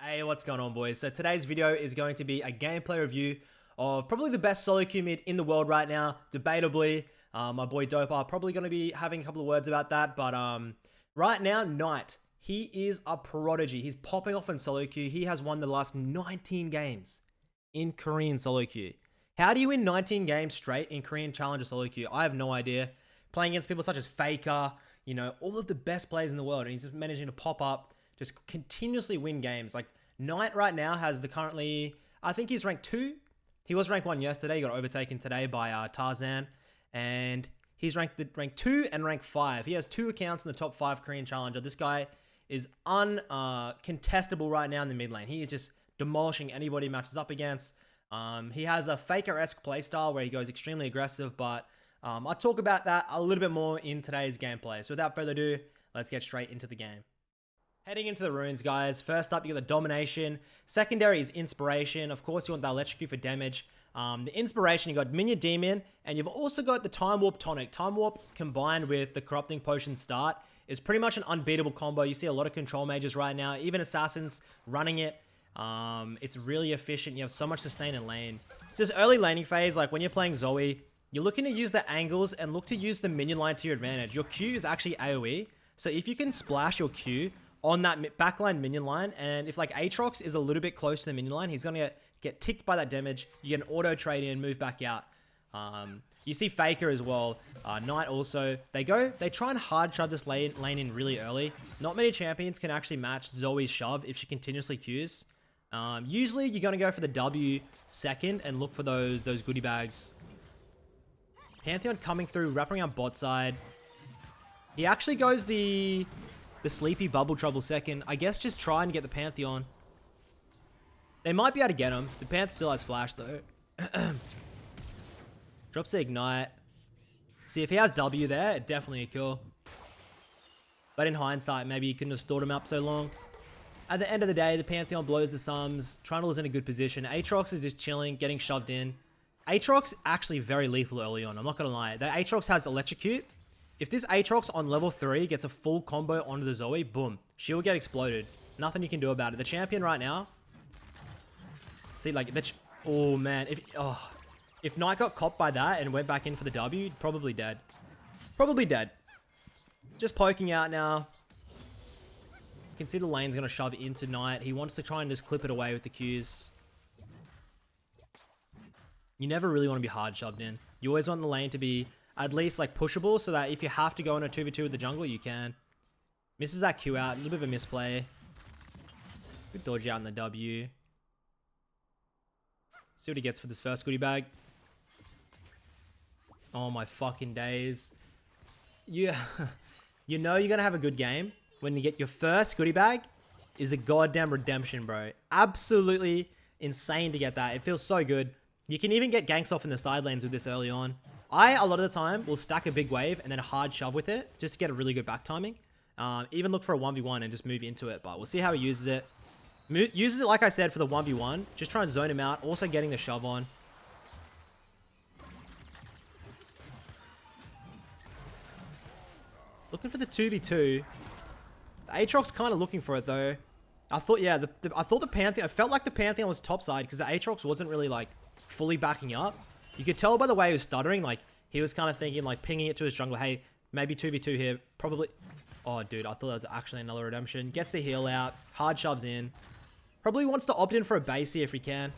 Hey, what's going on, boys? So today's video is going to be a gameplay review of probably the best solo queue mid in the world right now, debatably. My boy Dopa probably going to be having a couple of words about that, but right now, Knight, he is a prodigy. He's popping off in solo queue. He has won the last 19 games in Korean solo queue. How do you win 19 games straight in Korean Challenger solo queue? I have no idea. Playing against people such as Faker, you know, all of the best players in the world, and he's just managing to pop up, just continuously win games. Like, Knight right now has the currently, I think he's ranked 2. He was ranked 1 yesterday. He got overtaken today by Tarzan. And he's ranked 2 and ranked 5. He has 2 accounts in the top 5 Korean Challenger. This guy is uncontestable right now in the mid lane. He is just demolishing anybody he matches up against. He has a Faker-esque playstyle where he goes extremely aggressive, but I'll talk about that a little bit more in today's gameplay. So without further ado, let's get straight into the game. Heading into the runes, guys. First up, you got the domination. Secondary is inspiration. Of course, you want the electrocute for damage. The inspiration, you got minion demon, and you've also got the time warp tonic. Time warp combined with the corrupting potion start is pretty much an unbeatable combo. You see a lot of control mages right now, even assassins running it. It's really efficient. You have so much sustain in lane. It's this early laning phase, like when you're playing Zoe, you're looking to use the angles and look to use the minion line to your advantage. Your Q is actually AoE, so if you can splash your Q on that backline minion line, and if like Aatrox is a little bit close to the minion line, he's gonna get ticked by that damage. You get an auto trade in, move back out. You see Faker as well. Knight also. They try and hard shove this lane in really early. Not many champions can actually match Zoe's shove if she continuously Qs. Usually you're gonna go for the W second and look for those goodie bags. Pantheon coming through, wrapping around bot side. He actually goes the sleepy bubble trouble second. I guess just try and get the Pantheon. They might be able to get him. The Panth still has flash though. Drops the ignite. See, if he has W there, definitely a kill. But in hindsight, maybe he couldn't have stored him up so long. At the end of the day, the Pantheon blows the sums. Trundle's in a good position. Aatrox is just chilling, getting shoved in. Aatrox actually very lethal early on. I'm not going to lie. The Aatrox has electrocute. If this Aatrox on level 3 gets a full combo onto the Zoe, boom. She will get exploded. Nothing you can do about it. The champion right now. See, like, oh, man. If Knight got copped by that and went back in for the W, probably dead. Probably dead. Just poking out now. You can see the lane's going to shove into Knight. He wants to try and just clip it away with the Qs. You never really want to be hard shoved in. You always want the lane to be at least like pushable so that if you have to go in a 2v2 with the jungle, you can. Misses that Q out. A little bit of a misplay. Good dodge out in the W. See what he gets for this first goodie bag. Oh my fucking days. You know you're going to have a good game when you get your first goodie bag is a goddamn redemption, bro. Absolutely insane to get that. It feels so good. You can even get ganks off in the side lanes with this early on. A lot of the time, will stack a big wave and then a hard shove with it just to get a really good back timing. Even look for a 1v1 and just move into it, but we'll see how he uses it. Uses it, like I said, for the 1v1. Just try and zone him out. Also getting the shove on. Looking for the 2v2. The Aatrox kind of looking for it, though. I thought, yeah, I thought the Pantheon... I felt like the Pantheon was topside because the Aatrox wasn't really, like, fully backing up. You could tell by the way he was stuttering, like, he was kind of thinking, like, pinging it to his jungler, hey, maybe 2v2 here, probably... Oh, dude, I thought that was actually another redemption. Gets the heal out, hard shoves in. Probably wants to opt in for a base here if he can.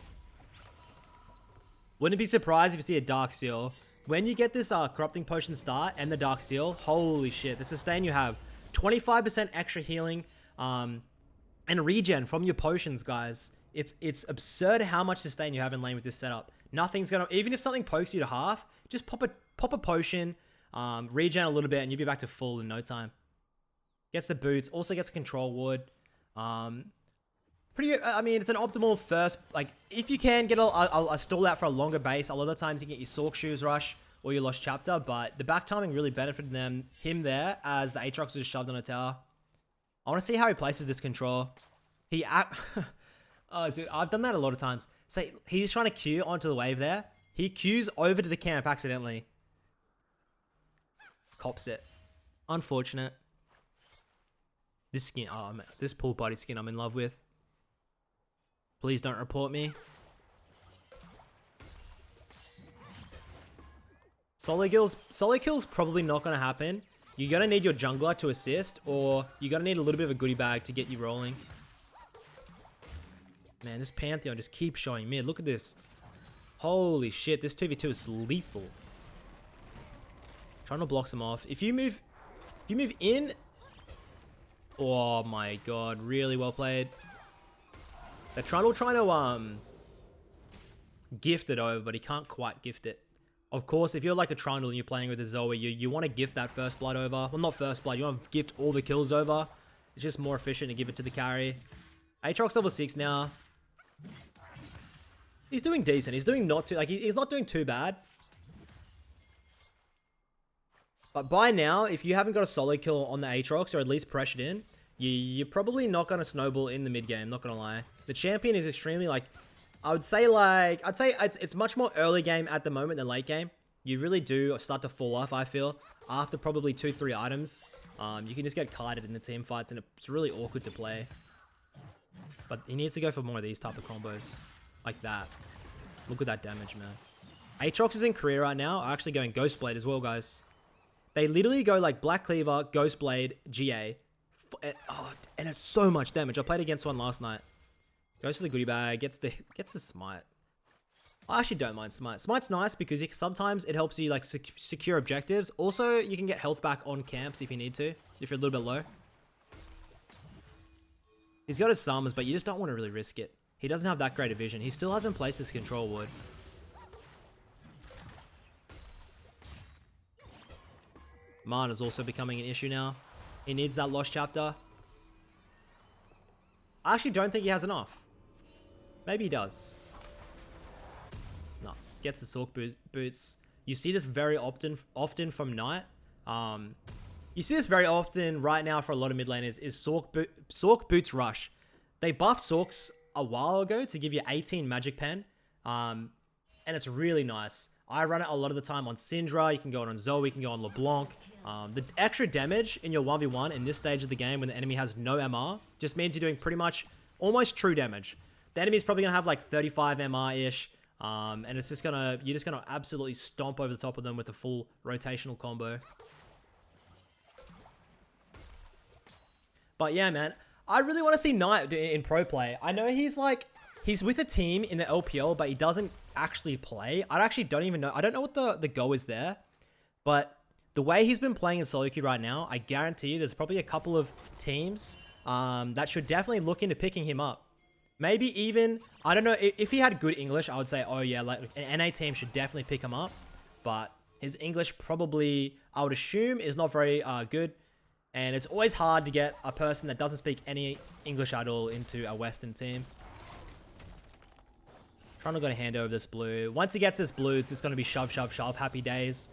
Wouldn't be surprised if you see a Dark Seal. When you get this Corrupting Potion start and the Dark Seal, holy shit, the sustain you have. 25% extra healing and regen from your potions, guys. It's absurd how much sustain you have in lane with this setup. Nothing's gonna, even if something pokes you to half, just pop a potion, regen a little bit, and you'll be back to full in no time. Gets the boots, also gets a control ward. Pretty, I mean, it's an optimal first, like, if you can get a stall out for a longer base, a lot of the times you can get your Sork Shoes Rush or your Lost Chapter, but the back timing really benefited him there as the Aatrox was just shoved on a tower. I want to see how he places this control. Oh, dude, I've done that a lot of times. So he's trying to Q onto the wave there. He Qs over to the camp accidentally. Cops it. Unfortunate. This skin, oh man, this pool body skin I'm in love with. Please don't report me. Solo kills probably not going to happen. You're going to need your jungler to assist, or you're going to need a little bit of a goodie bag to get you rolling. Man, this Pantheon just keeps showing mid. Look at this. Holy shit, this 2v2 is lethal. Trying to block him off. If you move in... Oh my god, really well played. They're trying to gift it over, but he can't quite gift it. Of course, if you're like a Trundle and you're playing with a Zoe, you want to gift that first blood over. Well, not first blood. You want to gift all the kills over. It's just more efficient to give it to the carry. Aatrox level 6 now. He's doing decent. He's doing not too... Like, he's not doing too bad. But by now, if you haven't got a solo kill on the Aatrox, or at least pressured in, you're probably not going to snowball in the mid game, not going to lie. The champion is extremely, like... I'd say it's much more early game at the moment than late game. You really do start to fall off, I feel. After probably 2-3 items, you can just get kited in the team fights, and it's really awkward to play. But he needs to go for more of these type of combos. Like that. Look at that damage, man. Aatrox is in Korea right now. Are actually going Ghostblade as well, guys. They literally go like Black Cleaver, Ghostblade, GA. And it's so much damage. I played against one last night. Goes to the goodie bag, gets the smite. I actually don't mind smite. Smite's nice because sometimes it helps you like secure objectives. Also, you can get health back on camps if you need to, if you're a little bit low. He's got his summons, but you just don't want to really risk it. He doesn't have that great a vision. He still hasn't placed his control ward. Mana's also becoming an issue now. He needs that lost chapter. I actually don't think he has enough. Maybe he does. No. Gets the Sork boots. You see this very often from Knight. You see this very often right now for a lot of mid laners is Sork boots rush. They buffed Sorks a while ago to give you 18 magic pen. And it's really nice. I run it a lot of the time on Syndra. You can go on Zoe. You can go on LeBlanc. The extra damage in your 1v1 in this stage of the game when the enemy has no MR just means you're doing pretty much almost true damage. The enemy is probably going to have like 35 MR-ish. And you're just going to absolutely stomp over the top of them with a full rotational combo. But yeah, man, I really want to see Knight in pro play. I know he's with a team in the LPL, but he doesn't actually play. I actually don't even know. I don't know what the go is there, but the way he's been playing in solo queue right now, I guarantee you there's probably a couple of teams that should definitely look into picking him up. Maybe even, I don't know, if he had good English, I would say, oh yeah, like an NA team should definitely pick him up. But his English probably, I would assume, is not very good. And it's always hard to get a person that doesn't speak any English at all into a Western team. Trying to hand over this blue. Once he gets this blue, it's just going to be shove, shove, shove. Happy days.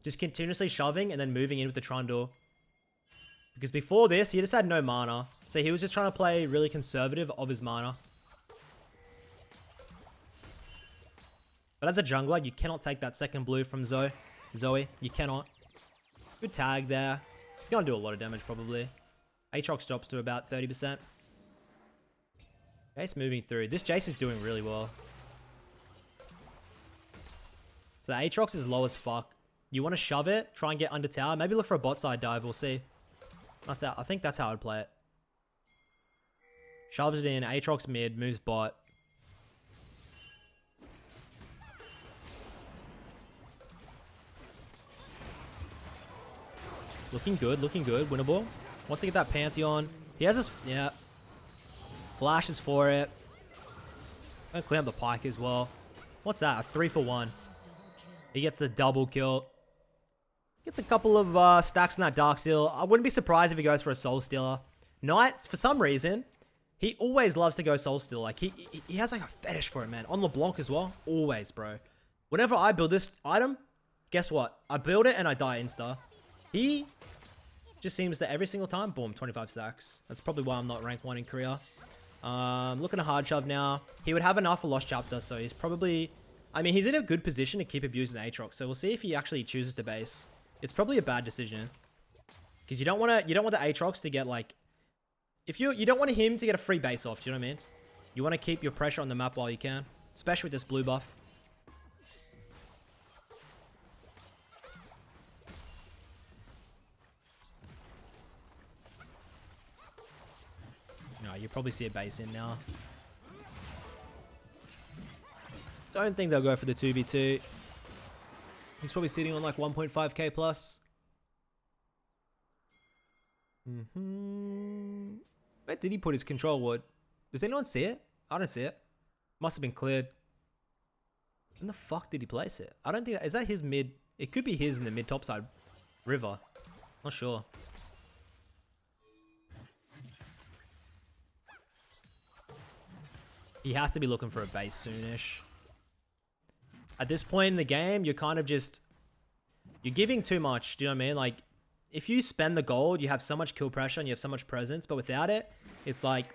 Just continuously shoving and then moving in with the Trundle. Because before this, he just had no mana. So he was just trying to play really conservative of his mana. But as a jungler, you cannot take that second blue from Zoe. You cannot. Good tag there. It's going to do a lot of damage probably. Aatrox drops to about 30%. Jace moving through. This Jace is doing really well. So Aatrox is low as fuck. You want to shove it, try and get under tower. Maybe look for a bot side dive. We'll see. That's how, I think that's how I'd play it. Shoves it in. Aatrox mid. Moves bot. Looking good. Looking good. Winnable. Once I get that Pantheon. He has this... Yeah. Flashes for it. Gonna clean up the Pike as well. What's that? A 3-for-1. He gets the double kill. Gets a couple of stacks in that Dark Seal. I wouldn't be surprised if he goes for a Soul Stealer. Knights, for some reason, he always loves to go Soul Stealer. Like, he has like a fetish for it, man. On LeBlanc as well. Always, bro. Whenever I build this item, guess what? I build it and I die insta. He just seems that every single time, boom, 25 stacks. That's probably why I'm not rank 1 in Korea. Looking at hard shove now. He would have enough for Lost Chapter, so he's probably... I mean, he's in a good position to keep abusing the Aatrox, so we'll see if he actually chooses to base. It's probably a bad decision. Because you don't want the Aatrox to get, like... You don't want him to get a free base off, do you know what I mean? You want to keep your pressure on the map while you can, especially with this blue buff. No, you probably see a base in now. Don't think they'll go for the 2v2. He's probably sitting on like 1.5k plus. Where did he put his control ward? Does anyone see it? I don't see it. Must have been cleared. When the fuck did he place it? I don't think... Is that his mid? It could be his in the mid topside river. Not sure. He has to be looking for a base soonish. At this point in the game, you're kind of just... You're giving too much. Do you know what I mean? Like, if you spend the gold, you have so much kill pressure and you have so much presence. But without it, it's like...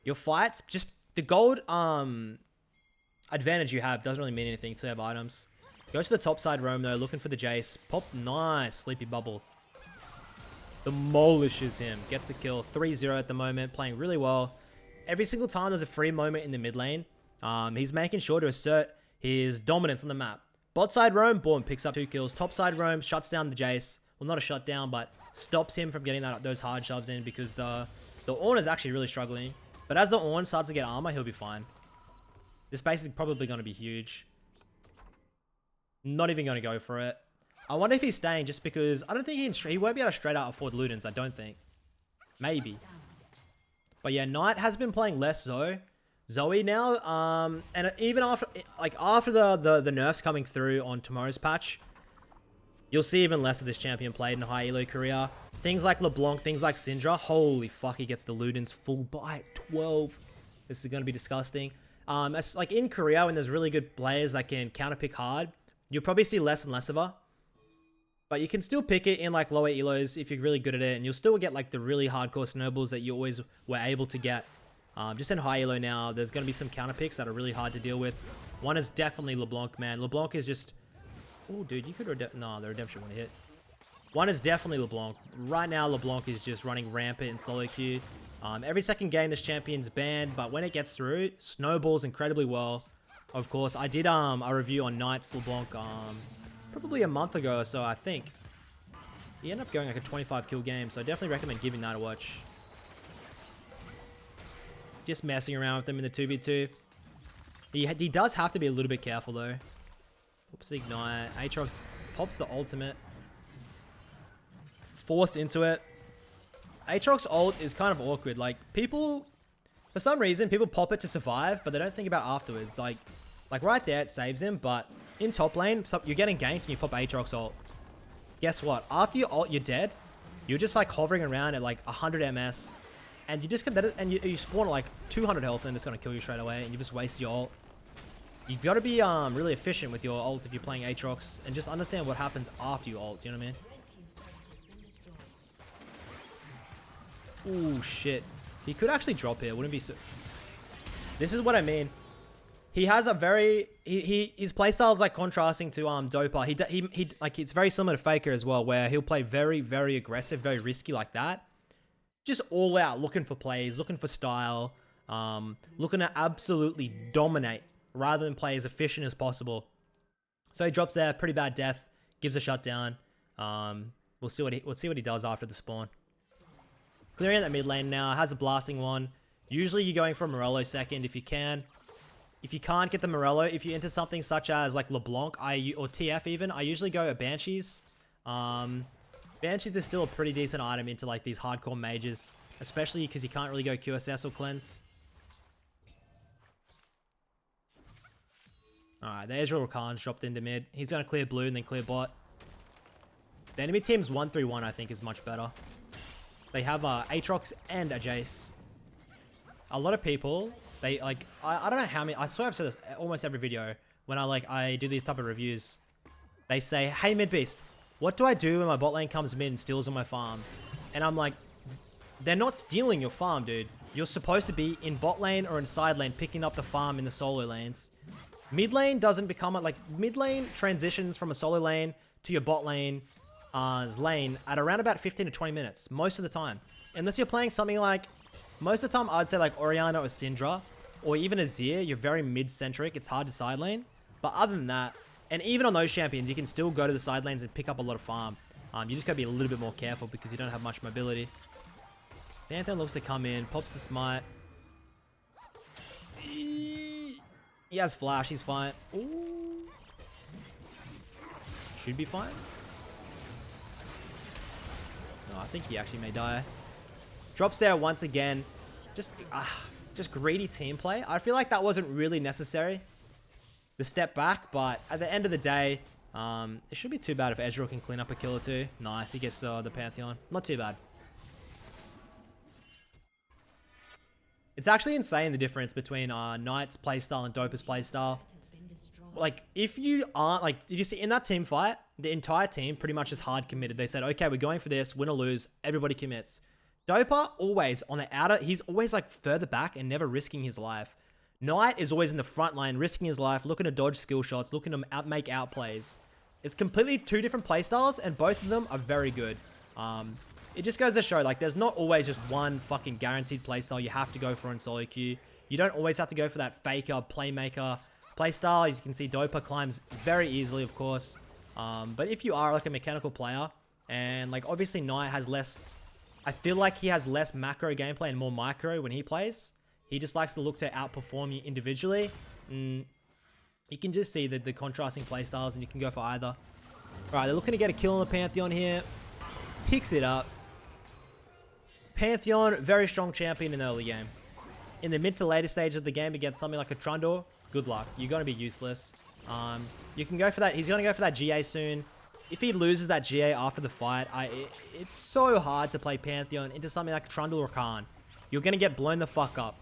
Your fights, just... The gold advantage you have doesn't really mean anything until you have items. Goes to the top side roam though, looking for the Jace. Pops nice sleepy bubble. Demolishes him. Gets the kill. 3-0 at the moment. Playing really well. Every single time there's a free moment in the mid lane, he's making sure to assert his dominance on the map. Bot side roam, boom, picks up 2 kills. Top side roam, shuts down the Jace. Well, not a shutdown, but stops him from getting those hard shoves in because the Ornn is actually really struggling. But as the Ornn starts to get armor, he'll be fine. This base is probably going to be huge. Not even going to go for it. I wonder if he's staying just because... I don't think he won't be able to straight out afford Ludens, I don't think. Maybe. But yeah, Knight has been playing less Zoe now. And even after the nerfs coming through on tomorrow's patch, you'll see even less of this champion played in high elo career. Things like LeBlanc, things like Syndra. Holy fuck, he gets the Ludens full bite. 12. This is going to be disgusting. As like in Korea, when there's really good players that can counterpick hard, you'll probably see less and less of her. But you can still pick it in like lower elos if you're really good at it, and you'll still get like the really hardcore snowballs that you always were able to get. Just in high elo now, there's going to be some counterpicks that are really hard to deal with. One is definitely LeBlanc, man. LeBlanc is just... Oh, dude, you could... No, the redemption wouldn't hit. One is definitely LeBlanc. Right now, LeBlanc is just running rampant in solo queue. Every second game, this champion's banned, but when it gets through, snowballs incredibly well. Of course, I did a review on Knight's LeBlanc probably a month ago or so, I think. He ended up going like a 25 kill game, so I definitely recommend giving that a watch. Just messing around with them in the 2v2. He does have to be a little bit careful though. Oops, ignite. Aatrox pops the ultimate. Forced into it. Aatrox ult is kind of awkward. Like, people, for some reason, people pop it to survive, but they don't think about afterwards. Like right there, it saves him, but in top lane, you're getting ganked and you pop Aatrox ult. Guess what? After you ult, you're dead. You're just like hovering around at like 100 MS, and you just and you spawn at like 200 health, and it's gonna kill you straight away, and you just waste your ult. You've got to be really efficient with your ult if you're playing Aatrox, and just understand what happens after you ult. Do you know what I mean? Ooh, shit. He could actually drop here. Wouldn't be so... This is what I mean. He has a very... His playstyle is like contrasting to Dopa. He like, it's very similar to Faker as well, where he'll play very, very aggressive, very risky like that. Just all out, looking for plays, looking for style, looking to absolutely dominate rather than play as efficient as possible. So he drops there, pretty bad death, gives a shutdown. We'll see what he does after the spawn. Clearing that mid lane now, has a blasting one. Usually you're going for a Morello second if you can. If you can't get the Morello, if you enter something such as like LeBlanc or TF even, I usually go a Banshees. Banshees is still a pretty decent item into like these hardcore mages, especially because you can't really go QSS or cleanse. Alright, the Ezreal Rakan's dropped into mid. He's going to clear blue and then clear bot. The enemy team's 1-3-1, I think, is much better. They have Aatrox and a Jace. A lot of people, they like, I don't know how many, I swear I've said this almost every video when I do these type of reviews. They say, hey Midbeast, what do I do when my bot lane comes mid and steals on my farm? And I'm like, they're not stealing your farm, dude. You're supposed to be in bot lane or in side lane picking up the farm in the solo lanes. Mid lane doesn't become like, mid lane transitions from a solo lane to your bot lane lane at around about 15 to 20 minutes most of the time, unless you're playing something like, most of the time I'd say like Orianna or Syndra. or even Azir, you're very mid-centric. It's hard to side lane. But other than that, and even on those champions, you can still go to the side lanes and pick up a lot of farm. You just gotta be a little bit more careful because you don't have much mobility. Pantheon looks to come in, pops the smite. He has flash, he's fine. Ooh. Should be fine. No, I think he actually may die. Drops there once again. Just greedy team play. I feel like that wasn't really necessary. The step back, but at the end of the day, it shouldn't be too bad if Ezreal can clean up a kill or two. Nice, he gets the Pantheon. Not too bad. It's actually insane the difference between Knight's playstyle and Dopa's playstyle. Like, if you aren't, like, did you see in that team fight, the entire team pretty much is hard committed. They said, okay, we're going for this, win or lose, everybody commits. Dopa, always on the outer, he's always like further back and never risking his life. Knight is always in the front line, risking his life, looking to dodge skill shots, looking to make outplays. It's completely two different playstyles, and both of them are very good. It just goes to show, like, there's not always just one fucking guaranteed playstyle you have to go for in solo queue. You don't always have to go for that faker, playmaker playstyle. As you can see, Dopa climbs very easily, of course. But if you are like a mechanical player, and like obviously Knight has less, I feel like he has less macro gameplay and more micro when he plays. He just likes to look to outperform you individually. You can just see the contrasting playstyles, and you can go for either. All right, they're looking to get a kill on the Pantheon here. Picks it up. Pantheon, very strong champion in the early game. In the mid to later stages of the game against something like a Trundle, good luck. You're going to be useless. You can go for that. He's going to go for that GA soon. If he loses that GA after the fight, it's so hard to play Pantheon into something like Trundle or Khan. You're going to get blown the fuck up.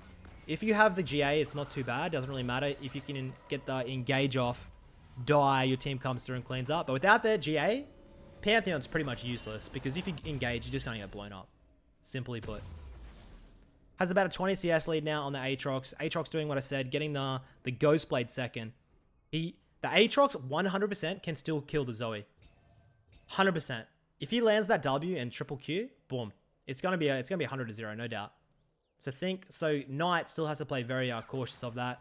If you have the GA, it's not too bad. Doesn't really matter. If you can get the engage off, die, your team comes through and cleans up. But without the GA, Pantheon's pretty much useless, because if you engage, you're just going to get blown up. Simply put. Has about a 20 CS lead now on the Aatrox. Aatrox doing what I said, getting the Ghostblade second. The Aatrox 100% can still kill the Zoe. 100%. If he lands that W and triple Q, boom. It's gonna be 100-0, no doubt. So Knight still has to play very cautious of that.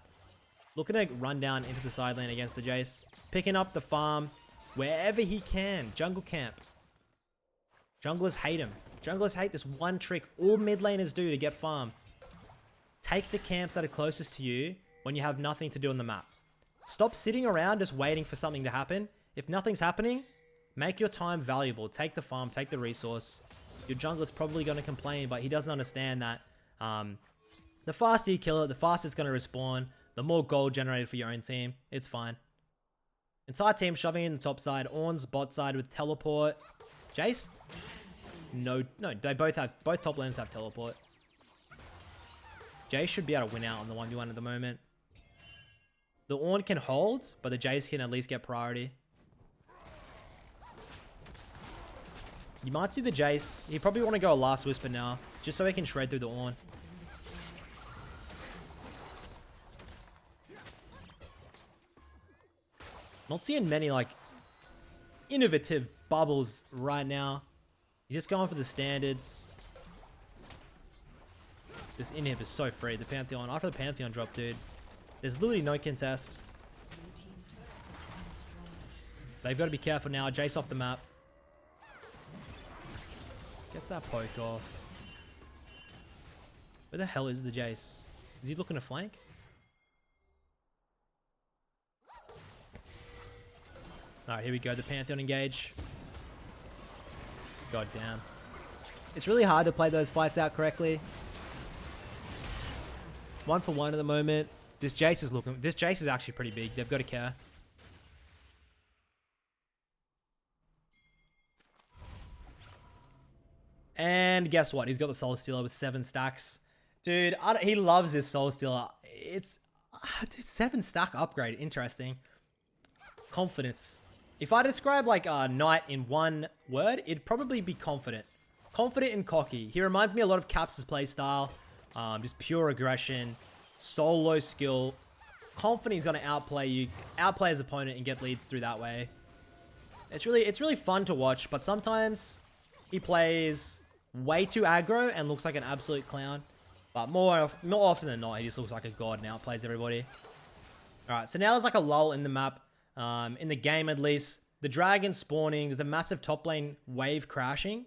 Looking to run down into the side lane against the Jace. Picking up the farm wherever he can. Jungle camp. Junglers hate him. Junglers hate this one trick all mid laners do to get farm. Take the camps that are closest to you when you have nothing to do on the map. Stop sitting around just waiting for something to happen. If nothing's happening, make your time valuable. Take the farm, take the resource. Your jungler's probably going to complain, but he doesn't understand that the faster you kill it, the faster it's going to respawn, the more gold generated for your own team. It's fine. Entire team shoving in the top side. Ornn's bot side with teleport. Jace? No, they both top laners have teleport. Jace should be able to win out on the 1v1 at the moment. The Ornn can hold, but the Jace can at least get priority. You might see the Jace. He probably want to go a Last Whisper now, just so he can shred through the Ornn. Not seeing many like innovative bubbles right now. He's just going for the standards. This inhib is so free. The Pantheon, after the Pantheon drop, dude, there's literally no contest. They've got to be careful now. Jace off the map. Gets that poke off. Where the hell is the Jace? Is he looking to flank? Alright, here we go. The Pantheon engage. God damn. It's really hard to play those fights out correctly. 1-for-1 at the moment. This Jace is actually pretty big. They've got to care. And guess what? He's got the Soul Stealer with 7 stacks. Dude, he loves his Soul Stealer. It's... dude, 7 stack upgrade. Interesting. Confidence. If I describe like Knight in one word, it'd probably be confident. Confident and cocky. He reminds me a lot of Caps' playstyle. Just pure aggression. Solo skill. Confident he's going to outplay you. Outplay his opponent and get leads through that way. It's really fun to watch, but sometimes he plays way too aggro and looks like an absolute clown. But more often than not, he just looks like a god now. Plays everybody. All right, so now there's like a lull in the map, in the game at least. The dragon spawning. There's a massive top lane wave crashing.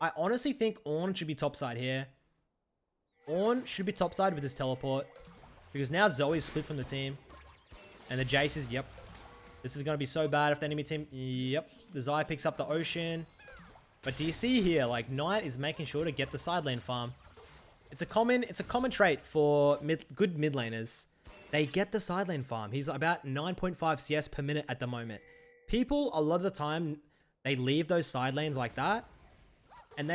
I honestly think Ornn should be topside here. Ornn should be topside with his teleport, because now Zoe's split from the team, and the Jace is, yep. This is going to be so bad if the enemy team, yep. The Zai picks up the ocean. But do you see here, like, Knight is making sure to get the side lane farm. It's a common trait for good mid laners. They get the side lane farm. He's about 9.5 CS per minute at the moment. People, a lot of the time, they leave those side lanes like that. And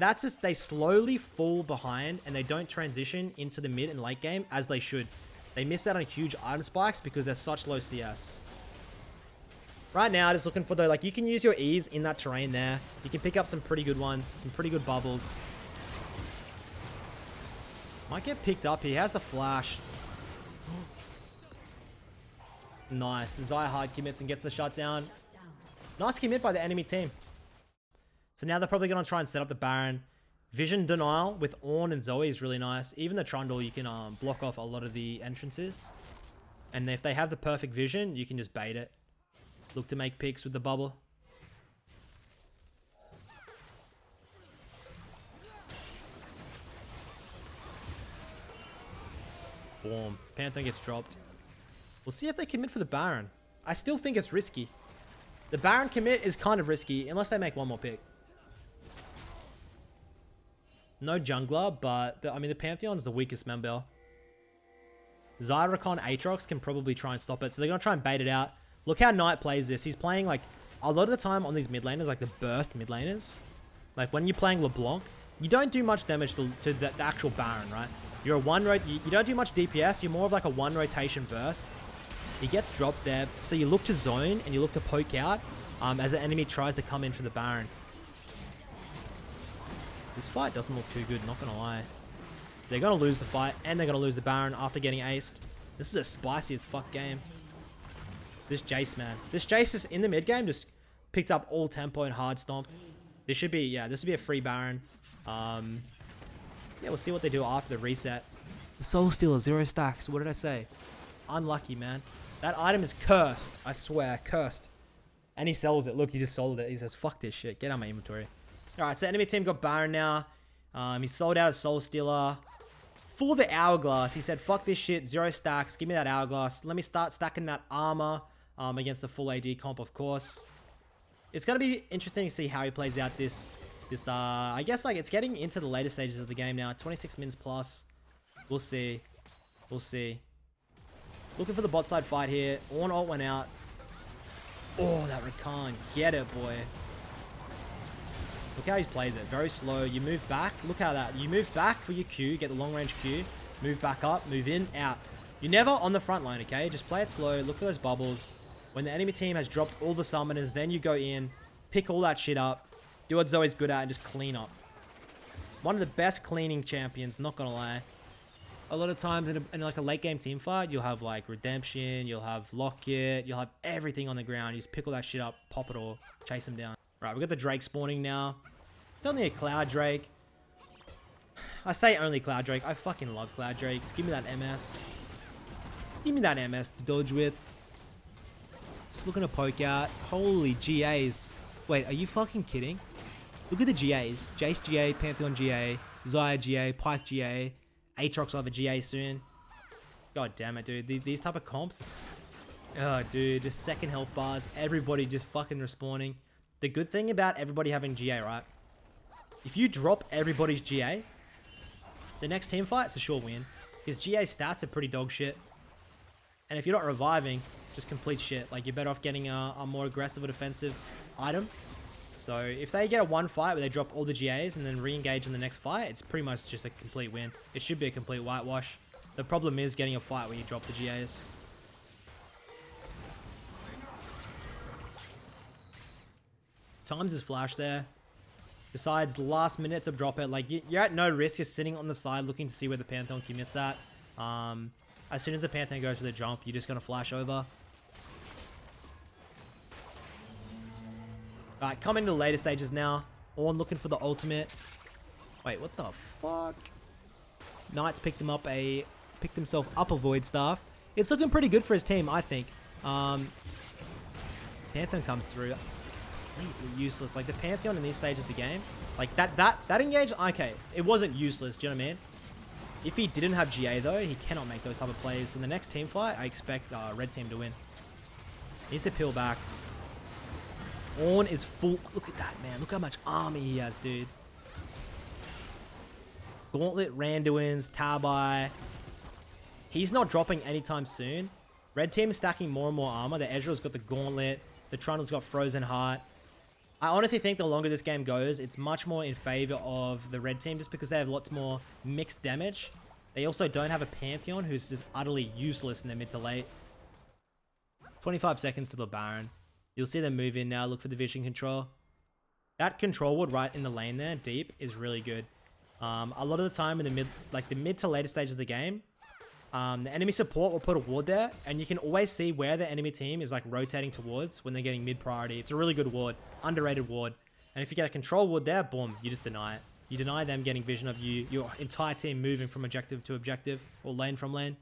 that's just, they slowly fall behind and they don't transition into the mid and late game as they should. They miss out on huge item spikes because they're such low CS. Right now, just looking for the, like, you can use your E's in that terrain there. You can pick up some pretty good ones, some pretty good bubbles. Might get picked up. He has the flash. Nice. The Zaya hard commits and gets the shutdown. Nice commit by the enemy team. So now they're probably going to try and set up the Baron. Vision denial with Ornn and Zoe is really nice. Even the Trundle, you can block off a lot of the entrances. And if they have the perfect vision, you can just bait it. Look to make picks with the bubble. Boom. Pantheon gets dropped. We'll see if they commit for the Baron. I still think it's risky. The Baron commit is kind of risky unless they make one more pick. No jungler, but I mean the Pantheon's the weakest member. Zyracon Aatrox can probably try and stop it. So they're going to try and bait it out. Look how Knight plays this. He's playing like a lot of the time on these mid laners, like the burst mid laners. Like when you're playing LeBlanc, you don't do much damage to the actual Baron, right? You're a you don't do much DPS. You're more of like a one rotation burst. He gets dropped there. So you look to zone and you look to poke out as the enemy tries to come in for the Baron. This fight doesn't look too good, not going to lie. They're going to lose the fight and they're going to lose the Baron after getting aced. This is a spicy as fuck game. This Jace, man. This Jace just in the mid game just picked up all tempo and hard stomped. This should be, yeah, this would be a free Baron. Yeah, we'll see what they do after the reset. The Soul Stealer, 0 stacks. What did I say? Unlucky, man. That item is cursed. I swear, cursed. And he sells it. Look, he just sold it. He says, fuck this shit. Get out of my inventory. Alright, so enemy team got Baron now. He sold out his Soul Stealer. For the Hourglass, he said, fuck this shit. 0 stacks. Give me that Hourglass. Let me start stacking that armor against the full AD comp, of course. It's going to be interesting to see how he plays out this I guess, like, it's getting into the later stages of the game now. 26 mins plus. We'll see. We'll see. Looking for the bot side fight here. Ornn ult went out. Oh, that Rakan. Get it, boy. Look how he plays it. Very slow. You move back. Look how that. You move back for your Q. Get the long range Q. Move back up. Move in. Out. You're never on the front line, okay? Just play it slow. Look for those bubbles. When the enemy team has dropped all the summoners, then you go in. Pick all that shit up. Do what Zoe's good at and just clean up. One of the best cleaning champions, not gonna lie. A lot of times in like a late game team fight, you'll have like Redemption, you'll have Locket, you'll have everything on the ground. You just pick all that shit up, pop it all, chase them down. Right, we got the Drake spawning now. It's only a Cloud Drake. I say only Cloud Drake. I fucking love Cloud Drakes. Give me that MS. Give me that MS to dodge with. Just looking to poke out. Holy GAs. Wait, are you fucking kidding? Look at the GAs. Jace GA, Pantheon GA, Zaya GA, Pyke GA, Aatrox will have a GA soon. God damn it, dude. These type of comps. Oh, dude. Just second health bars. Everybody just fucking respawning. The good thing about everybody having GA, right? If you drop everybody's GA, the next team fight's a sure win. His GA stats are pretty dog shit. And if you're not reviving, just complete shit. Like, you're better off getting a more aggressive or defensive item. So if they get a one fight where they drop all the GAs and then re-engage in the next fight, it's pretty much just a complete win. It should be a complete whitewash. The problem is getting a fight where you drop the GAs. Times his flash there. Decides last minute to drop it. Like, you're at no risk. You're sitting on the side looking to see where the Pantheon commits at. As soon as the Pantheon goes to the jump, you're just going to flash over. Alright, coming to the later stages now. Ornn looking for the ultimate. Wait, what the fuck? Knight's picked himself up a Void Staff. It's looking pretty good for his team, I think. Pantheon comes through. Completely useless. Like the Pantheon in this stage of the game, like that engage. Okay, it wasn't useless. Do you know what I mean? If he didn't have GA though, he cannot make those type of plays. In the next team fight, I expect red team to win. Needs to peel back. Ornn is full. Look at that, man. Look how much army he has, dude. Gauntlet, Randuin's, Tabai. He's not dropping anytime soon. Red team is stacking more and more armor. The Ezreal's got the Gauntlet. The Trundle's got Frozen Heart. I honestly think the longer this game goes, it's much more in favor of the red team just because they have lots more mixed damage. They also don't have a Pantheon who's just utterly useless in their mid to late. 25 seconds to the Baron. You'll see them move in now. Look for the vision control. That control ward right in the lane there, deep, is really good. A lot of the time in the mid to later stages of the game, the enemy support will put a ward there, and you can always see where the enemy team is like rotating towards when they're getting mid priority. It's a really good ward, underrated ward. And if you get a control ward there, boom, you just deny it. You deny them getting vision of you, your entire team moving from objective to objective, or lane from lane.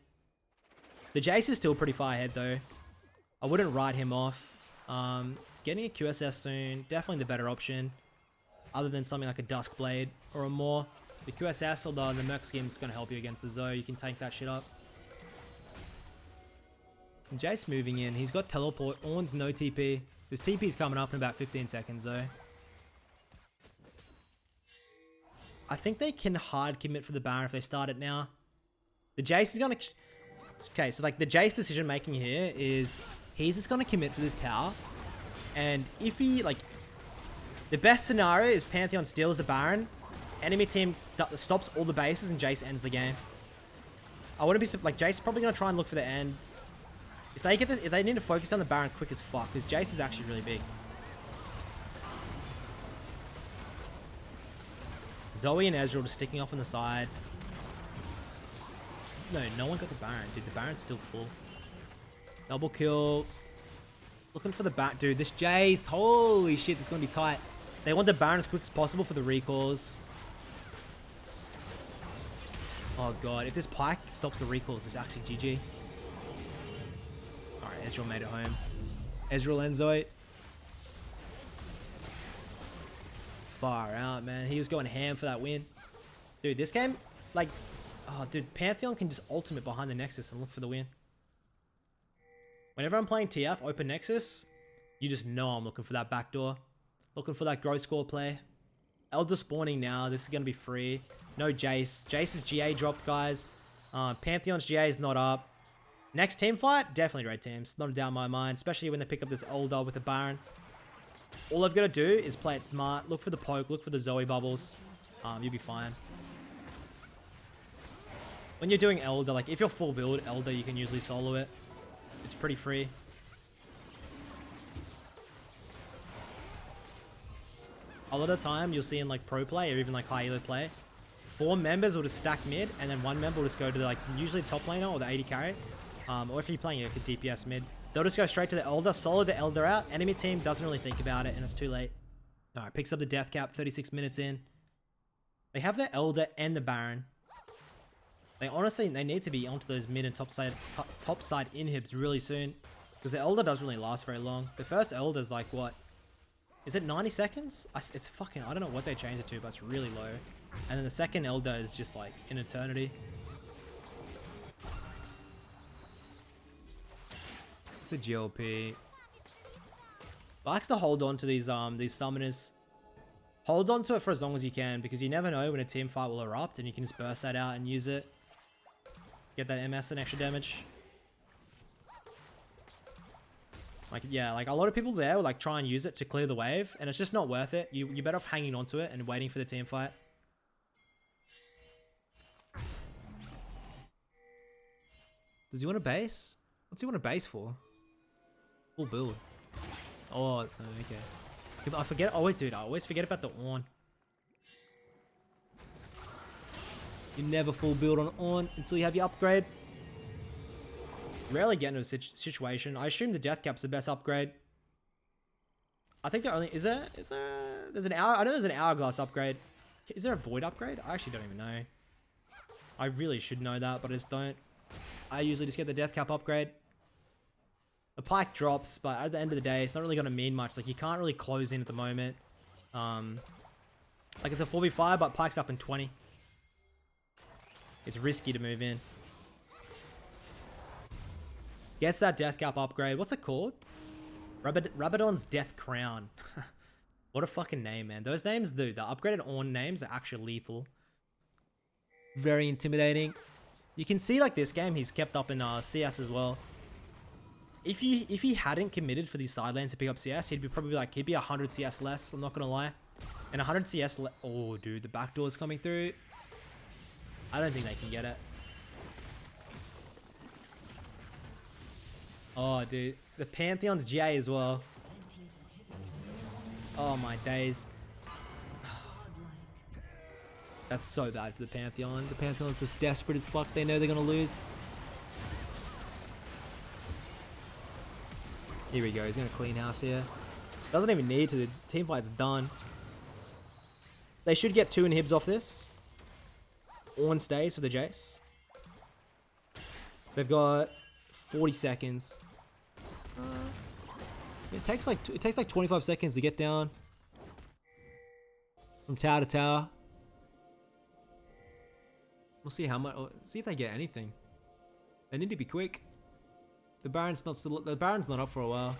The Jace is still pretty far ahead though. I wouldn't write him off. Getting a QSS soon, definitely the better option. Other than something like a Duskblade or a Maw. The QSS or the Merc skin is going to help you against the Zoe. You can tank that shit up. And Jace moving in. He's got teleport. Ornn's no TP. His TP is coming up in about 15 seconds though. I think they can hard commit for the Baron if they start it now. The Jace is going to... Okay, so like the Jace decision making here is he's just going to commit for this tower. And if he like... The best scenario is Pantheon steals the Baron. Enemy team stops all the bases and Jace ends the game. I wouldn't be... Like Jace is probably going to try and look for the end. If they get this, if they need to focus on the Baron quick as fuck, because Jace is actually really big. Zoe and Ezreal just sticking off on the side. No one got the Baron. Dude, the Baron's still full. Double kill. Looking for the bat. Dude, this Jace. Holy shit, this is going to be tight. They want the Baron as quick as possible for the recalls. Oh god, if this Pyke stops the recalls, it's actually GG. Alright, Ezreal made it home. Ezreal and Zoe. Far out, man. He was going ham for that win. Dude, this game, like... Oh, dude, Pantheon can just ultimate behind the Nexus and look for the win. Whenever I'm playing TF, open Nexus, you just know I'm looking for that backdoor. Looking for that gross score play. Elder spawning now. This is going to be free. No Jace. Jace's GA dropped, guys. Pantheon's GA is not up. Next team fight, definitely red teams. Not a doubt in my mind, especially when they pick up this Elder with the Baron. All I've got to do is play it smart. Look for the poke. Look for the Zoe bubbles. You'll be fine. When you're doing Elder, like if you're full build Elder, you can usually solo it. It's pretty free. A lot of the time you'll see in like pro play or even like high elo play, 4 members will just stack mid and then 1 member will just go to the, like usually top laner or the AD carry. Or if you're playing like a DPS mid, they'll just go straight to the Elder, solo the Elder out. Enemy team doesn't really think about it and it's too late. Alright, picks up the death cap 36 minutes in. They have the Elder and the Baron. They need to be onto those mid and top side inhibs really soon. Because the Elder doesn't really last very long. The first Elder is like what? Is it 90 seconds? It's fucking, I don't know what they changed it to, but it's really low. And then the second Elder is just like an eternity. It's a GLP. Likes to hold on to these summoners. Hold on to it for as long as you can because you never know when a team fight will erupt and you can just burst that out and use it. Get that MS and extra damage. Like, yeah, like a lot of people there will like try and use it to clear the wave and it's just not worth it. You're better off hanging on to it and waiting for the team fight. Does he want a base? What's he want a base for? Full build. Oh, okay. I forget. Oh wait, dude, I always forget about the Ornn. You never full build on Ornn until you have your upgrade. Rarely get into a situation. I assume the death cap's the best upgrade. I think there only there's an hour. I know there's an hourglass upgrade. Is there a void upgrade? I actually don't even know. I really should know that, but I just don't. I usually just get the death cap upgrade. The pike drops, but at the end of the day, it's not really going to mean much. Like, you can't really close in at the moment. Like, it's a 4v5, but pike's up in 20. It's risky to move in. Gets that death cap upgrade. What's it called? Rabadon's Death Crown. What a fucking name, man. Those names, dude, the upgraded Ornn names are actually lethal. Very intimidating. You can see, like, this game, he's kept up in CS as well. If he hadn't committed for these side lanes to pick up CS, he'd be probably like, he'd be 100 CS less, I'm not gonna lie. And 100 CS oh, dude, the backdoor's coming through. I don't think they can get it. Oh, dude. The Pantheon's GA as well. Oh, my days. That's so bad for the Pantheon. The Pantheon's just desperate as fuck. They know they're going to lose. Here we go. He's going to clean house here. Doesn't even need to. The team fight's done. They should get 2 inhibs off this. Ornn stays for the Jace. They've got 40 seconds. It takes like 25 seconds to get down from tower to tower. We'll see how much. See if they get anything. They need to be quick. The Baron's not up for a while.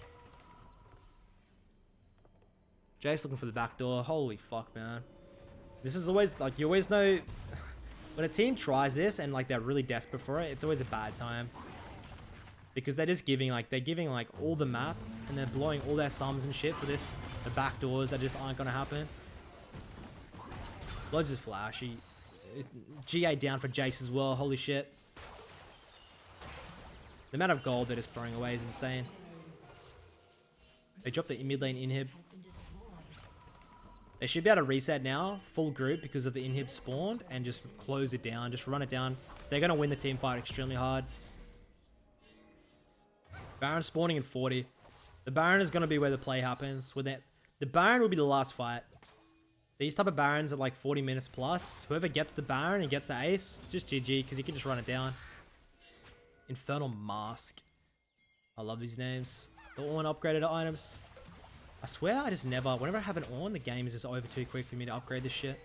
Jace looking for the back door. Holy fuck, man. This is always like, you always know when a team tries this and like they're really desperate for it. It's always a bad time. Because they're just giving like, all the map and they're blowing all their sums and shit for this. The back doors that just aren't going to happen. Blood's just flashy. GA down for Jace as well. Holy shit. The amount of gold they're just throwing away is insane. They dropped the mid lane inhib. They should be able to reset now, full group, because of the inhib spawned, and just close it down, just run it down. They're going to win the team fight extremely hard. Baron spawning in 40. The Baron is going to be where the play happens. The Baron will be the last fight. These type of Barons at like 40 minutes plus. Whoever gets the Baron and gets the ace, it's just GG, because you can just run it down. Infernal Mask. I love these names. The Ornn upgraded items. I swear I just never, whenever I have an Ornn, the game is just over too quick for me to upgrade this shit.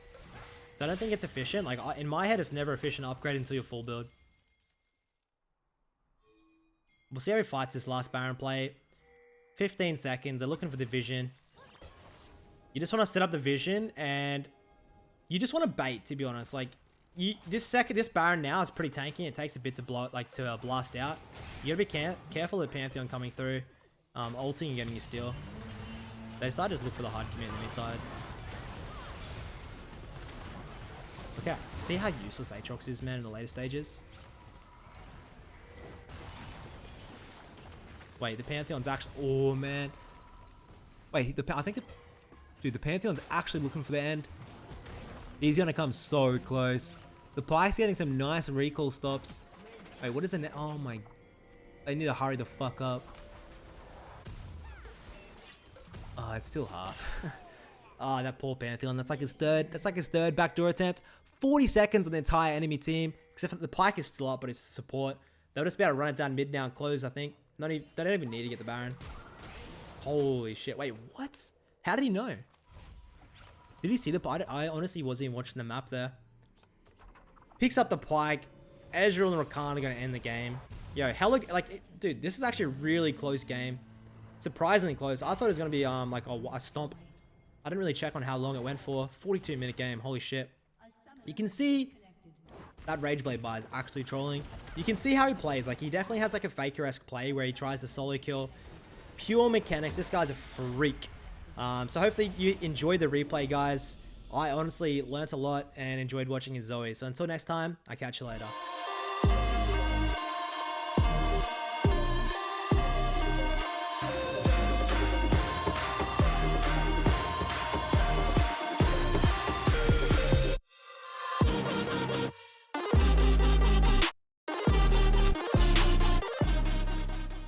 So I don't think it's efficient. Like, in my head, it's never efficient to upgrade until you're full build. We'll see how he fights this last Baron play. 15 seconds. They're looking for the vision. You just want to set up the vision, and you just want to bait, to be honest. Like, this Baron now is pretty tanky. It takes a bit to blast out. You gotta be careful of the Pantheon coming through, ulting and getting your steal. They decide to just look for the hard commit in the mid side. Okay, see how useless Aatrox is, man, in the later stages. Wait, the Pantheon's actually... Oh, man. Wait, I think... Dude, the Pantheon's actually looking for the end. He's gonna come so close. The Pike's getting some nice recall stops. Wait, what is the net? Oh, my... They need to hurry the fuck up. Oh, it's still half. Oh, that poor Pantheon. That's like his third backdoor attempt. 40 seconds on the entire enemy team. Except for the Pike is still up, but it's support. They'll just be able to run it down mid now and close, I think. They don't even need to get the Baron. Holy shit. Wait, what? How did he know? Did he see the Pike? I honestly wasn't even watching the map there. Picks up the Pike. Ezreal and Rakan are going to end the game. Yo, hella... Like, dude, this is actually a really close game. Surprisingly close. I thought it was going to be like a stomp. I didn't really check on how long it went for. 42-minute game. Holy shit. You can see that Rageblade buy is actually trolling. You can see how he plays. Like, he definitely has like a Faker-esque play where he tries to solo kill. Pure mechanics. This guy's a freak. So hopefully you enjoyed the replay, guys. I honestly learnt a lot and enjoyed watching his Zoe. So until next time, I'll catch you later.